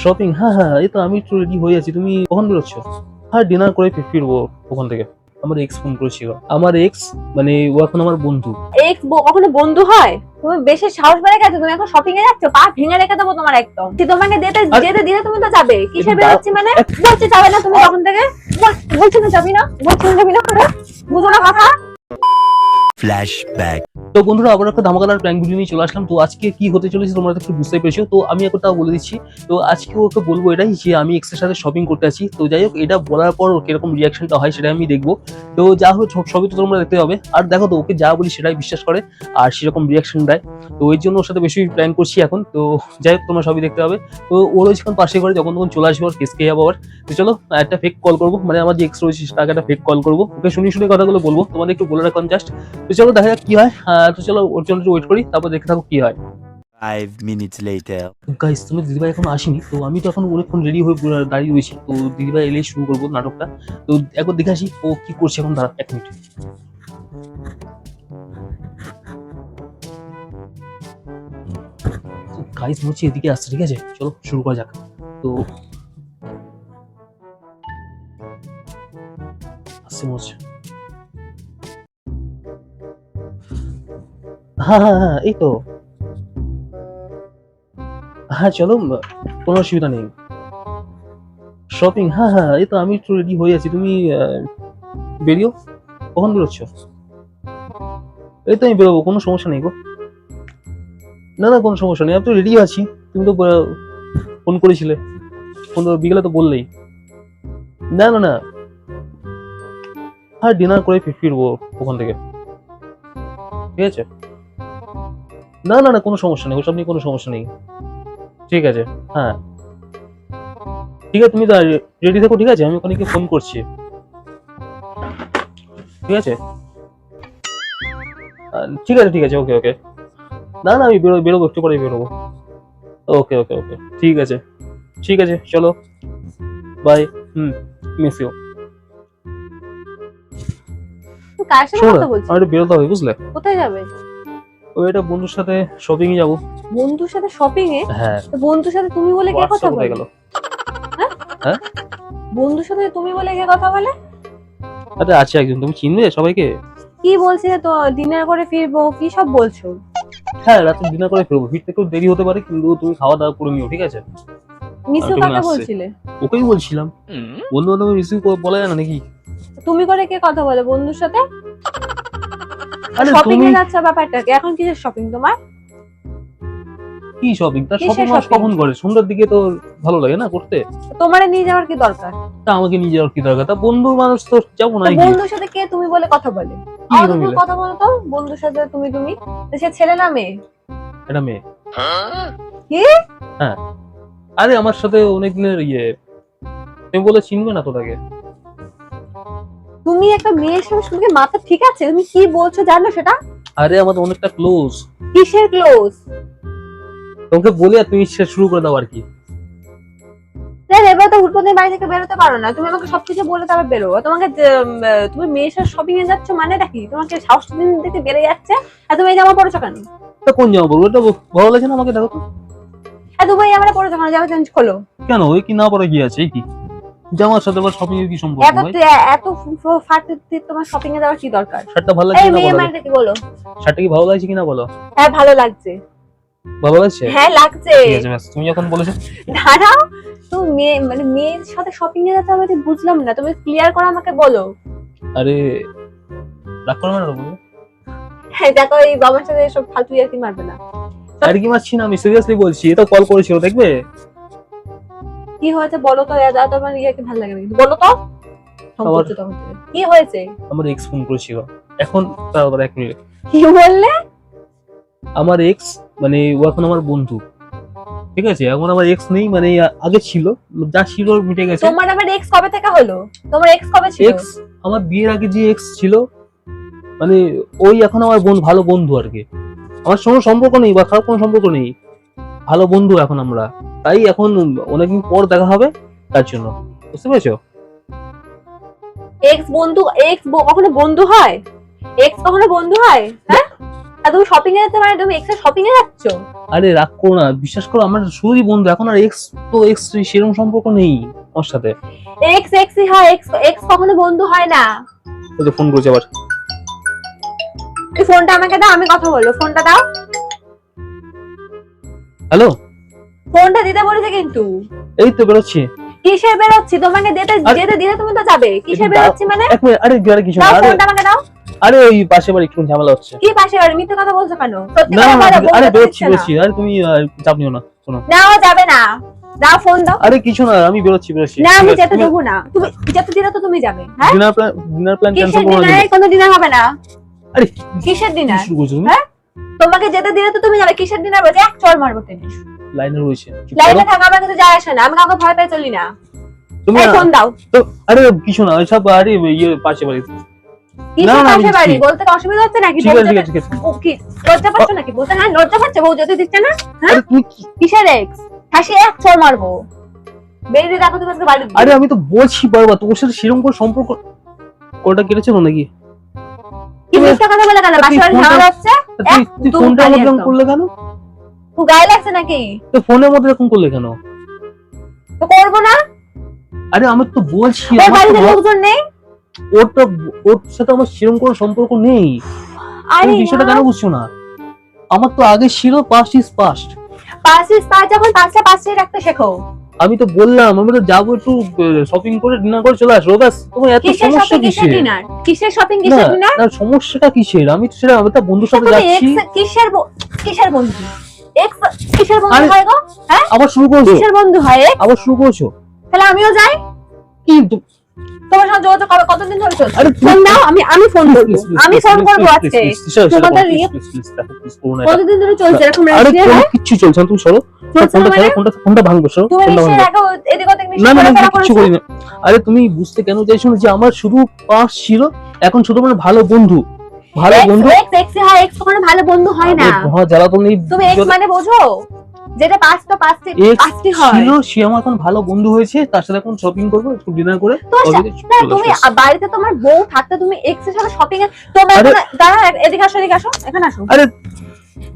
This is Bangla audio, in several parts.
শপিং? হ্যাঁ হ্যাঁ, এই তো আমি একটু রেডি হয়ে আছি। তুমি কখন বেরোচ্ছ? হ্যাঁ, ডিনার করে ফিরবো ওখান থেকে। আমার এক্স ফোন করেছিল। আমার এক্স মানে ও এখন আমার বন্ধু। এক্স কখনো বন্ধু হয়? তুমি বেশি সাহস বেড়ে গেছে, তুমি এখন শপিং এ যাচ্ছ? পা ভেঙে রেখে দেবো তোমার একদম। তোমাকে যেতে দিলে তুমি তো যাবে। কিসের বেরোচ্ছি মানে? বলছি যাবে না তুমি তখন থেকে। বলছি না যাবি না, বলছি না যাবি না করে বুঝো না কথা। ফ্ল্যাশব্যাক। তো বন্ধুরা, আবার একটা ধামাকাদার প্র্যাঙ্ক ভিডিও নিয়ে চলে আসলাম। তো আজকে কি হতে চলেছে তোমরা তো একটু বুঝতেই পেরেছো। তো আমি একটা কথা বলে দিচ্ছি। তো আজকে ওকে বলবো এটাই যে আমি এক্স এর সাথে শপিং করতে আছি। তো যাই হোক, এটা বলার পর ওর কিরকম রিয়াকশনটা হয় সেটা আমি দেখবো। তো যা হোক সবই তো তোমরা দেখতে হবে। আর দেখো তো, ওকে যা বলি সেটাই বিশ্বাস করে আর সেরকম রিয়াকশন দেয়। তো ওই জন্য ওর সাথে বেশি প্ল্যান করছি এখন। তো যাই হোক, তোমরা সবই দেখতে হবে। তো ওর যখন পাশে করে যখন তখন চলে আসবে, ওর কেস খেয়ে যাবো আবার। তো চলো একটা ফেক কল করবো, মানে আমার যে এক্স রয়েছে তাকে একটা ফেক কল করবো। ওকে শুনি কথাগুলো বলবো, তোমাদের একটু বলে রাখলাম জাস্ট। তো চলো দেখা যাক কি হয়। তো চলো ওর জন্য একটু ওয়েট করি, তারপর দেখে থাকো কি হয়। 5 minutes later. গাইস, তুমি দিদিভাই এখনো আসেনি। তো আমি তো এখন অনেকক্ষণ রেডি হয়ে দাঁড়িয়ে রয়েছি। তো দিদিভাই এলেই শুরু করবো নাটকটা। তো একবার দেখে আসি ও কি করছে এখন। দাঁড়া 1 মিনিট। গাইস মনে হচ্ছে এদিকে আসছে, ঠিক আছে চলো শুরু করা যাক। তো আসছে মনে হচ্ছে। হ্যাঁ হ্যাঁ হ্যাঁ, এই তো। হ্যাঁ চলো, কোনো অসুবিধা নেই। শপিং? হ্যাঁ হ্যাঁ, এই তো আমি একটু রেডি হয়ে আছি। তুমি বেরিও। কখন বেরোচ্ছ? এই তো আমি বেরোবো, কোনো সমস্যা নেই গো। না না, কোনো সমস্যা নেই, আমি তো রেডি আছি। তুমি তো ফোন করেছিলে, ফোন বিকেলে তো বললেই। না না না, হ্যাঁ ডিনার করে ফিরবো ওখান থেকে, ঠিক আছে। না না না, কোনো সমস্যা নেই, ওসব নিয়ে কোনো সমস্যা নেই। ঠিক আছে, হ্যাঁ ঠিক আছে, তুমি তো রেডি থাকো, ঠিক আছে। আমি ওখানে গিয়ে ফোন করছি, ঠিক আছে। ঠিক আছে ঠিক আছে, ওকে ওকে। না না, আমি বেরোবো, একটু পরে বেরোবো। ওকে ওকে ওকে, ঠিক আছে ঠিক আছে, চলো বাই। Miss you. তুমি কার সাথে শোনো না, কথা বলছিস? আমার একটু বেরোতে হবে বুঝলে। কোথায় যাবে? ওই একটা বন্ধুর সাথে শপিং এ যাবো। বন্ধুর সাথে শপিং এ? হ্যাঁ। তো বন্ধুর সাথে তুমি বলে কে কথা কোথায় বলে? গেল? হ্যাঁ? হ্যাঁ? বন্ধুর সাথে তুমি বলে কে কথা বলে? আচ্ছা আছে একজন, তুমি চিনবে সবাইকে? কি বলছিলে তো ডিনার করে ফিরবো, কি সব বলছো? হ্যাঁ, রাতে ডিনার করে ফিরবো। ফিরতে একটু দেরি হতে পারে, কিন্তু তুমি খাওয়া দাওয়া করে নিও, ঠিক আছে। মিসু আর কাকে আসছে। বলছিলে? ওকেই বলছিলাম। বন্ধু বান্ধব মিসিং বলা যায় না নাকি? তুমি করে কে কথা বলে বন্ধুর সাথে? আরে শপিং তুমি এ যাচ্ছ ব্যাপারটা কি? এখন কিসের শপিং তোমার? কি শপিং? তার কিসের শপিং মাস shopping? কখন করে? সন্ধ্যার দিকে তো ভালো লাগে না করতে। তোমারে নিয়ে যাওয়ার কি দরকার? তা আমাকে নিয়ে যাওয়ার কি দরকার? তা বন্ধু মানুষ তো যাবো না তো কি? বন্ধুর সাথে কে তুমি বলে কথা বলে? কি আলাদা তুমি করে বলে? কথা বলো তো। বন্ধুর সাথে তুমি তো সে ছেলে না মেয়ে? এটা মেয়ে। কি? হ্যাঁ। আরে আমার সাথে অনেক দিনের তুমি বলে চিনবে না তো তাকে। তুমি একটা মেয়ের সাথে শুনে মাথা ঠিক আছে? তুমি কি বলছো জানো সেটা? আরে আমাদের অনেকটা ক্লোজ। কিসের ক্লোজ? তোমাকে বলে আর তুমি শুরু করে দাও আর কি। এবার তো হুটপথে বাড়ি থেকে বেরোতে পারো না। তুমি আমাকে সবকিছু বলে তবে বেরো। তোমাকে তুমি মেয়ের সাথে শপিং এ যাচ্ছ মানেটা কি? তোমাকে সাহস দিন দিতে বেড়ে যাচ্ছে। আর তুমি এই জামা পরেছো কেন? তা কোন জামা পরবো? এটা ভালো লাগছে না আমাকে, দেখো তো। আর তুমি এই জামাটা পরেছো কেন? জামা চেঞ্জ করো। কেন, ওই কি না পরে গিয়ে আছে? এই কি জামার সাথে আবার শপিং এর কি সম্পর্ক এত ভাই? এত ফাটতে তোমার শপিং এ যাওয়ার কি দরকার? শার্টটা ভালো এই লাগছে না মেয়ে বলো? মানেটা কি বলো? শার্টটা কি ভালো লাগছে কিনা বলো? হ্যাঁ ভালো লাগছে। ভালো লাগছে? হ্যাঁ লাগছে। ঠিক আছে ব্যাস, তুমি যখন বলেছো। দাঁড়াও, তুমি মেয়ের সাথে শপিং এ যেতে হবে বুঝলাম না। তুমি ক্লিয়ার করে আমাকে বলো। আরে রাগ করবে না বলো। হ্যাঁ দেখো, এই বাবার সাথে এসব ফালতু ইয়ার্কি মারবে না। আর কি মারছি না, আমি সিরিয়াসলি বলছি। এটা কল করেছিল, দেখবে। কি হয়েছে বলো তো? তোমার ইয়ার্কি ভালো লাগে না কিন্তু বলো তো। কি হয়েছে? আমার এক্স ফোন করেছিল এখন। তারপর 1 মিনিট। কি বললে? আমার এক্স মানে ও এখন আমার বন্ধু, ঠিক আছে। এখন আমার এক্স নেই, মানে আগে ছিল, যা ছিল মিটে গেছে। তোমার আবার এক্স কবে থেকে হলো? তোমার এক্স কবে ছিল? এক্স আমার বিয়ের আগে যে এক্স ছিল, মানে ওই এখন আমার ভালো বন্ধু আর কি। আমার সঙ্গে সম্পর্ক নেই বা খারাপ কোনো সম্পর্ক নেই, ভালো বন্ধু এখন আমরা। তাই এখন অনেকদিন পর দেখা হবে, তার জন্য, বুঝতে পেরেছো? এক্স বন্ধু, এক্স কখনো বন্ধু হয়? এক্স কখনো বন্ধু হয়? হ্যাঁ? আর তুমি শপিং এ যেতে মানে তুমি এক্স এর শপিং এ যাচ্ছ? আরে রাগ করো না, বিশ্বাস করো আমার শুধুই বন্ধু, এখন আর এক্স তো এক্স সেরকম সম্পর্ক নেই ওর সাথে। এক্স এক্সই হয়, এক্স এক্স কখনো বন্ধু হয় না। ওই যে ফোন করেছে আবার। এই ফোনটা আমাকে দাও, আমি কথা বলবো, ফোনটা দাও। হ্যালো, ফোনটা দিতে বলেছে কিন্তু। এই তো বেরোচ্ছি। কিসের বেরোচ্ছি? তোমাকে যেতে আরে- যেতে দিলে তুমি তো যাবে। কিসের দাও। বেরোচ্ছি মানে? এক মিনিট, আরে আরে কিছু না, দাও আরে ফোনটা আমাকে দাও। আরে ওই পাশে বাড়ি একটু ঝামেলা হচ্ছে। কি পাশে বাড়ি? মিথ্যে কথা বলছো কেন? সত্যি না কথা না, বলো, আরে বলতে বেরোচ্ছি দিচ্ছে না। বেরোচ্ছি, আরে তুমি চাপ নিও না, শোনো। নাও, যাবে না। দাও ফোন দাও। আরে কিছু না, আমি বেরোচ্ছি বেরোচ্ছি। না, আমি ঠিক আছে, যেতে তুমি দেবো না। তুমি যেতে দিলে তো তুমি যাবে। হ্যাঁ, ডিনার প্ল্যান ক্যান্সেল কিসের করো না। ডিনার? কোনো ডিনার হবে না। আরে কিসের কি ডিনার? শুরু করছো তুমি? হ্যাঁ, তোমাকে যেতে দিলে তো তুমি যাবে। কিসের ডিনার বলছে? এক চড় মারবো তেনে। লাইনে রয়েছে, চুপ করো। লাইনে থাকা আমার কাছে যায় আসে না। আমি কাউকে ভয় পেয়ে চলি না। তুমি এই ফোন দাও। তো আরে কিছু না, ওইসব আরে ইয়ে পাশে বাড়ি। কিসের না, পাশে আমি বাড়ি? দিচ্ছি। বলতে কি অসুবিধা হচ্ছে নাকি? ঠিক বউ আছে ঠিক যেতে- আছে ঠিক আছে। ও কি লজ্জা পাচ্ছ নাকি বলতে? হ্যাঁ, লজ্জা পাচ্ছে, বউ যেতে দিচ্ছে না। আরে তুমি কিসের এক্স? হাসি এক চড় মারবো। বেরিয়ে দেখো তুমি আজকে বাড়ি। আরে আমি তো বলছি বারবার তোর সাথে সেরকম করে সম্পর্ক ওটা কেটেছে না নাকি? কি মিথ্যা কথা বলে কেন? বাসা বাড়ি ঝামেলা হচ্ছে। তুই একদম ফোনটার খালি মধ্যে এরকম একদম। করলে কেন? তুই গায়ে লাগছে নাকি? তো ফোনের মধ্যে এরকম করলে কেন? তো করবো না। আরে আমি তো বলছি ওর আমার বাড়িতে তো লোকজন নেই। ওর সাথে আমার সেরকম কোনো সম্পর্ক নেই। আরে তুমি বিষয়টা কেন বুঝছো না? আমার তো আগে ছিল পাস্ট ইজ পাস্ট। পাঁচিস পাঁচ যখন পাঁচটা পাঁচটাই রাখতে শেখো। আমি তো বললাম আমি তো যাবো একটু শপিং করে ডিনার করে চলে আসবো, ব্যাস। তোমার এত কিসের সমস্যা শপিং? কিসের কিসের? ডিনার? কিসের শপিং? না কিসের ডিনার? না, সমস্যাটা কিসের? আমি তো সেটা আমি তো বন্ধুর সাথে তুমি যাচ্ছি। এক্স কিসের কিসের বন্ধু? এক্স কিসের বন্ধু আরে- হয় গো? হ্যাঁ, আবার শুরু করছো, কিসের বন্ধু হয়? আবার শুরু করছো। তাহলে আমিও যাই। কি তোমার সাথে যোগাযোগ কতদিন ধরে চলছে? আরে ফোন দাও, আমি ফোন করবো। আমি ফোন করবো আজকে। তোমাদের ইয়ে কতদিন ধরে চলছে এরকম আরে রেস্টুরেন্ট? কোনো কিচ্ছু চলছে না, তুমি সরো। চলছে না ফোনটা মানে? ছাড়ো, ফোনটা ভাঙবো, সরো। তুমি ফোনটা নিশ্চয়ই ভাঙবো। রাখো এদিক ওদিক না নিশ্চয়ই না করে না, ফেলা কিচ্ছু করেছো। করি না। আরে তুমি বুঝতে কেন চাইছো না যে আমার শুধু পাস ছিল, এখন শুধু আমার ভালো বন্ধু, ভালো বন্ধু। এক্স এক্স হয়, এক্স কখনো ভালো বন্ধু হয় না। হ্যাঁ, জ্বালা তো নেই। তুমি এক্স মানে বোঝো? যেটা পাঁচটা পাঁচটি পাঁচটি হয়। ছিল, সে আমার এখন ভালো বন্ধু হয়েছে, তার সাথে এখন শপিং করবো, একটু ডিনার করে তোমার ওর সাথে- দিকে না, চলে তুমি আসবো। বাড়িতে তোমার বউ থাকতে তুমি এক্স এর সাথে শপিং এ তোমার আরে- দাঁড়া, এদিকে আসো, এদিকে আসো, এখানে আসো। আরে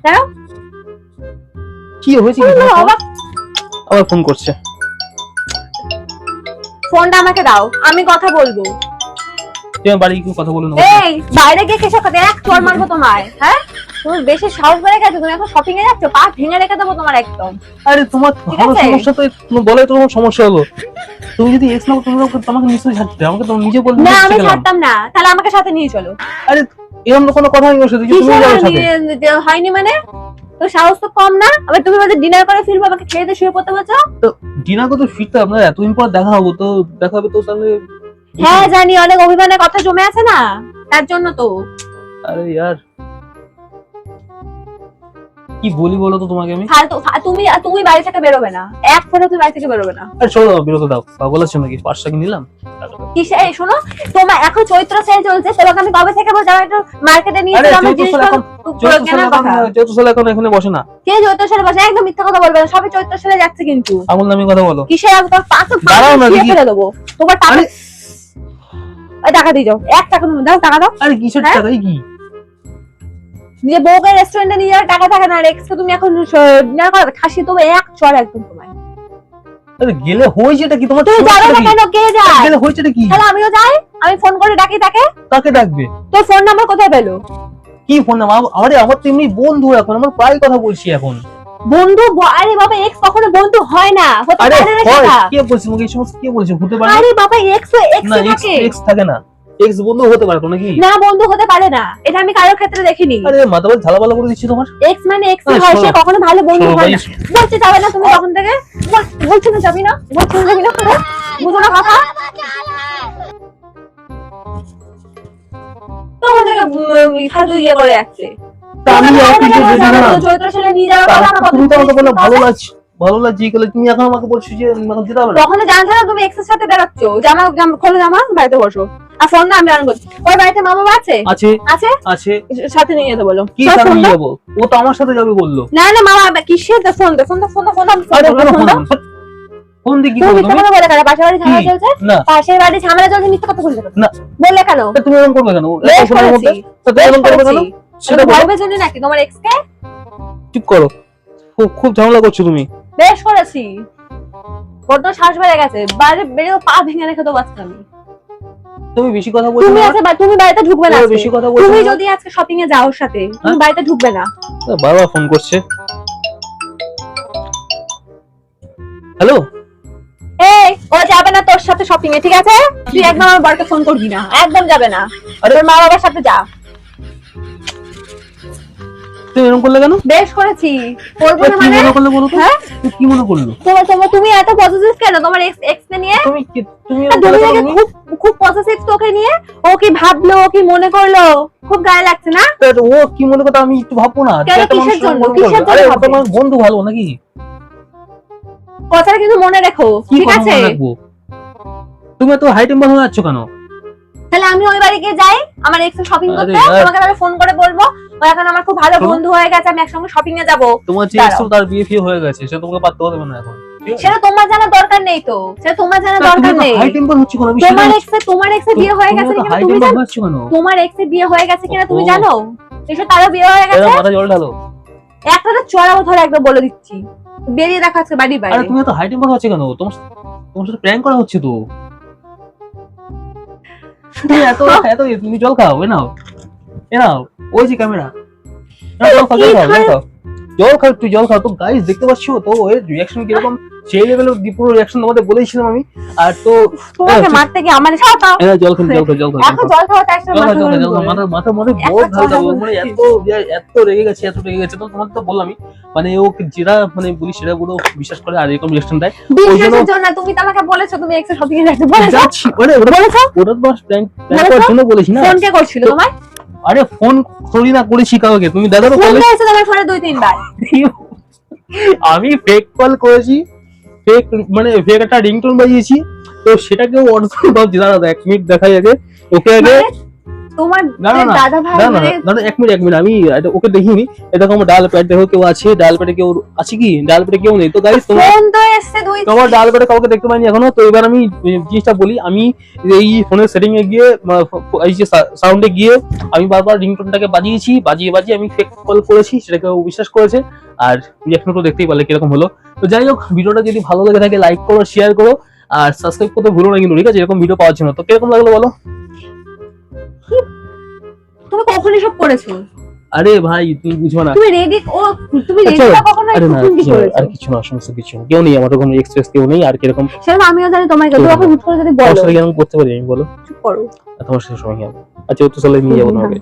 দাঁড়াও। কি হয়েছে কি তুমি তোমার? অবাক। আবার ফোন করছে। ফোনটা আমাকে দাও, আমি কথা বলবো। তুমি আমার বাড়ি গিয়ে কথা বলে নেবো। এই বাইরে গিয়ে কেসে কথা এক চড় মারবো তোমায়। হ্যাঁ, তুমি বেশি সাহস বেড়ে গেছে। তুমি এখন শপিং এ যাচ্ছ, পা ভেঙে রেখে দেবো তোমার একদম। আরে তোমার ঠিক ভালো আছে। সমস্যা তো তোমার বলে তোমার সমস্যা হলো। তুমি যদি এক্স না তুমি তোমাকে নিশ্চয়ই ছাড়তে, আমাকে তো নিজে বলতে না, আমি গেলাম। ছাড়তাম না। তাহলে আমাকে সাথে নিয়ে চলো। আরে এরকম তো কোনো কথা হয়নি ওর সাথে যে তুমি কিসের যাবে সাথে। হয়নি মানে? তো সাহস তো কম না? আবার তুমি বলছো ডিনার করে ফিরবো, আমাকে খেয়ে দিয়ে শুয়ে পড়তে বলছো। ডিনার করতে ফিরতে আপনার এতদিন পর দেখা হবো, তো দেখা হবে তো তাহলে। হ্যাঁ জানি, অনেক অভিমানের কথা জমে আছে না, তার জন্য তো। আরে ইয়ার কি বলি বলো তো তোমাকে আমি। তুমি তুমি বাড়ি থেকে বেরোবে না। এক ফোনে তুমি বাড়ি থেকে বেরোবে না। আরে চলো বিরত দাও, পাগল আছে নাকি? 5 টাকা নিলাম। কিসে? এই শোনো, তোমার এখন চৈত্র সেল চলছে, তোমাকে আমি কবে থেকে বলছি আমার একটু মার্কেটে নিয়ে আরে চলো, আমার চৈত্র সেল জিনিসগুলো কেনার কথা। চৈত্র সালে এখন এখানে বসে না। কে চৈত্র সেলে বসে? একদম মিথ্যা কথা বলবে না, সবই চৈত্র সেলে যাচ্ছে কিন্তু। আমল নামে কথা বলো। কিসে? আমি তোমার পাঁচশো দাঁড়াও না, দিদি। ফেলে দেবো তোমার টাকা। আরে ওই টাকা দিয়ে যাও, 1 টাকা তুমি দাও, টাকা দাও। আরে কিসের হ্যাঁ? টাকা? এই কি নিজে বউকে রেস্টুরেন্টে নিয়ে যাওয়ার টাকা থাকে না, আর এক্সকে তুমি এখন ডিনার করাবে? খাসি তবে এক চড় একদম তোমায়। আরে গেলে হয়েছেটা কি তোমার? তুমি যাবে না কেন? কে যায়? গেলে হয়েছেটা কি? তাহলে আমিও যাই। আমি ফোন করে ডাকি তাকে। কাকে ডাকবে? তোর ফোন নাম্বার কোথায় পেলো? কি ফোন নাম? আরে আমার তো এমনি বন্ধু, এখন আমার প্রায় কথা বলছি এখন। বন্ধু? আরে বাবা, এক্স কখনো বন্ধু হয় না, হতে আরে পারে না হয়, সেটা। কে বলছে মুখে? এই সমস্ত কে বলছে? হতে পারে না। আরে বাবা, এক্স তো এক্স না, এক্স থাকে এক্স থাকে না, এক্স বন্ধু হতে পারে তো নাকি? না, বন্ধু হতে পারে না, এটা আমি কারোর ক্ষেত্রে দেখিনি। আরে মাথা বল ঝালাপালা করে দিচ্ছি তোমার। এক্স মানে এক্স আরে হয়, সে শোনো, কখনো ভালো বন্ধু শোনো হয় ভাই, না। বলছি যাবে না তুমি তখন থেকে। বলছি না যাবি না, বলছি না যাবি না, বুঝো না কথা। তখন থেকে ফালতু ইয়ে করে যাচ্ছে। তা আমি আর কিছু বুঝি না। চৈত্র সেলে নিয়ে যাওয়ার কথা আমার তুমি তো আমাকে বললে কথা ভালো লাগছে, ভালো লাগছে এই গেলে, তুমি এখন আমাকে বলছো যে এখন যেতে হবে না। তখন জানতে না তুমি এক্সের সাথে বেরোচ্ছ। খোলো জামা, বাড়িতে বসো। আর ফোন না, আমি রান করছি। ওই বাড়িতে মামা আছে? আছে আছে, আছে। সাথে নিয়ে যেতে বলো। কি সব সাথে ফোন নিয়ে দাও। যাবো? ও তো আমার সাথে যাবে বললো। না না মামা, কিসের ফোন দে, ফোন দাও, ফোন দাও, ফোন দাও, ফোন আরে দাও, কোনো ফোন ফোন দাও। ফোন দিয়ে কি তুমি করবে মিথ্যা তুমি? কথা বলে কেন? পাশের বাড়ি ঝামেলা কি? চলছে, না, পাশের বাড়ি ঝামেলা চলছে, মিথ্যা কথা বলতে কেন? না। বললে কেন? তা তুমি এরকম করবে কেন? বেশ এত সময়ের মধ্যে করেছি, তা তুমি বেশ এরকম করবে কেন? করেছি। সেটা তুমি বলো। ভয় পেয়েছো নাকি তোমার এক্সকে? চুপ করো। খুব খুব ঝামেলা করছো তুমি। বেশ করেছি, বড্ড শ্বাস বেড়ে গেছে, বাইরে বেরিয়ে পা ভেঙে রেখে দেবো আজকে আমি। তুমি বেশি কথা বলছো তুমি না। আজকে তুমি বাড়িতে ঢুকবে না তুমি আজকে। বেশি কথা বলছো তুমি না। যদি আজকে শপিং এ যাও ওর সাথে, তুমি বাড়িতে ঢুকবে না। বারবার ফোন করছে। হ্যালো, এই ও যাবে না তোর সাথে শপিং এ, ঠিক আছে? তুই একদম আমার বরকে ফোন করবি না, একদম যাবে না। আরে তোর মা বাবার সাথে যা। তুমি এরকম করলে কেন? বেশ করেছি, করবো না কি মানে? মনে করলে বলো তো? হ্যাঁ? তুমি কি মনে করলো? তুমি এত পজিটিভ কেন তোমার এক্স কে নিয়ে? তুমি আর এরকম তুমি করলে আগে কেন? খুব পজিটিভ তোকে নিয়ে। ও কি ভাবলো, ও কি মনে করলো, খুব গায়ে লাগছে না? ও কি মনে করতে আমি একটু ভাববো না? কেন, একটা কিসের মানুষ জন্য? মনে কিসের করবে। আরে জন্য ও ভাববে? তোমার বন্ধু ভালো নাকি? কথাটা কিন্তু মনে রেখো, কি ঠিক কথা আছে? মনে রাখবো? তুমি এত হাই টেম্পার হয়ে যাচ্ছ কেন? তাহলে আমি ওই বাড়ি গিয়ে যাই আমার এক্স শপিং আরে করতে, यार, তোমাকে তাহলে ফোন করে বলবো ও এখন আমার খুব ভালো শোনো। বন্ধু হয়ে গেছে, আমি একসঙ্গে শপিং এ যাবো। তোমার যে দাঁড়াও। এক্স তার বিয়ে ফিয়ে হয়ে গেছে, সে তোমাকে পাত্তা দেবে না এখন। সেটা তোমার জানা দরকার নেই তো, সেটা তোমার জানা দরকার নেই। হাই টেম্পার হচ্ছে কোন বিষয়? তোমার এক্স এর বিয়ে হয়ে গেছে কিনা হাই তুমি টেম্পার জানো? হচ্ছে কেন? তোমার এক্স এর বিয়ে হয়ে গেছে কিনা তুমি ও। জানো? এসব তারও বিয়ে হয়ে গেছে। এরা মাথা জল ঢালো। একটা তো চড়াবো ধরে একদম বলে দিচ্ছি, বেরিয়ে দেখা আজকে বাড়ির আরে বাইরে। তুমি এত হাই টেম্পার হচ্ছে কেন? তোমার সাথে প্র্যাঙ্ক করা হচ্ছে তো। তুমি এত এত তুমি জল খাও, এ নাও ওই যে ক্যামেরা, জল খাও তুই, জল খাও। তো গাইস দেখতে পাচ্ছো তো এর রিঅ্যাকশন কিরকম, সেই লেভেলের পুরো রিঅ্যাকশন তোমাদের বলেছিলাম আমি। আর তো তোমাকে মারতে গিয়ে আমার সাথে জল খাও, জল খাও। এখন জল খাওয়া টাইম মাথা মধ্যে বহুত ঢালতে হবে। মানে এত রেগে গেছে, তো তোমার তো বললামই, মানে ও যেটা মানে বলি সেটা পুরো বিশ্বাস করে আর এরকম রিঅ্যাকশন দেয়। ওই জন্য বিশ্বাসের জন্য তুমি তো আমাকে বলেছো তুমি এক্স শপিং এ যাচ্ছো, বলেছো? যাচ্ছি, মানে ওটা তো প্র্যাঙ্ক করার জন্য বলেছি না। ফোন কে করছিল তোমার? আরে ফোন করি না, করেছি কাউকে, তুমি দাদারও ফোন বলে। করেছে তোমার ফোনে 2-3 বার। আমি ফেক কল করেছি, ফেক মানে ফেক একটা রিংটোন বাজিয়েছি, তো সেটাকেও অরিজিনাল ভাবছি। দাঁড়া 1 মিনিট দেখাই আগে ওকে আগে। তোমার না না না দাদা ভাই না না মানে না 1 মিনিট আমি ওকে দেখিনি। এটা আমার ডাল প্যাড দেখো কেউ আছে, ডাল প্যাডে কেউ আছে কি? ডাল প্যাডে কেউ নেই। তো গাইস তোমার ফোন তো এসছে তোমার ডাল প্যাডে কাউকে দেখতে পাইনি এখনো। তো এবার আমি জিনিসটা বলি, আমি এই ফোনের সেটিং এ গিয়ে এই যে সাউন্ডে গিয়ে আমি বারবার রিংটোনটাকে বাজিয়ে আমি ফেক কল করেছি, সেটাকে ও বিশ্বাস করেছে। আর রিঅ্যাকশন তো দেখতেই পারলে কিরকম হলো। তো যাই হোক, ভিডিওটা যদি ভালো লেগে থাকে লাইক করো, শেয়ার করো আর সাবস্ক্রাইব করতে ভুলো না কিন্তু, ঠিক আছে? এরকম ভিডিও পাওয়ার জন্য। তো কিরকম লাগলো বলো? তুমি কখন এসব করেছো? আরে ভাই তুমি বুঝবে না। তুমি রেডি তুমি আচ্ছা, রেডিটা কখন আরে না কি করেছো? আর কিছু না, সমস্যা কিছু না, কেউ নেই আমার ওখানে, এক্সপ্রেস কেউ নেই আর কিরকম সেটা আমিও জানি তোমার কাছে, তখন হুট করে যদি তোমার বলো সাথে কেমন করতে পারি আমি, বলো? চুপ করো। আর তোমার সাথে সময় হবে। আচ্ছা ও তো চলে নিয়ে যাবো তোমাকে।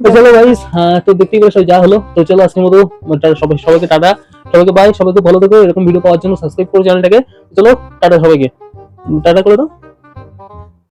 তো চলো গাইস, হ্যাঁ তো দেখতেই পেলে সব যা হলো। তো চলো আজকের মতো সবাইকে টাটা, সবাইকে বাই, সবাইকে ভালো থেকো। এরকম ভিডিও পাওয়ার জন্য সাবস্ক্রাইব করো চ্যানেলটাকে। চলো টাটা সবাইকে, টাটা করে দাও।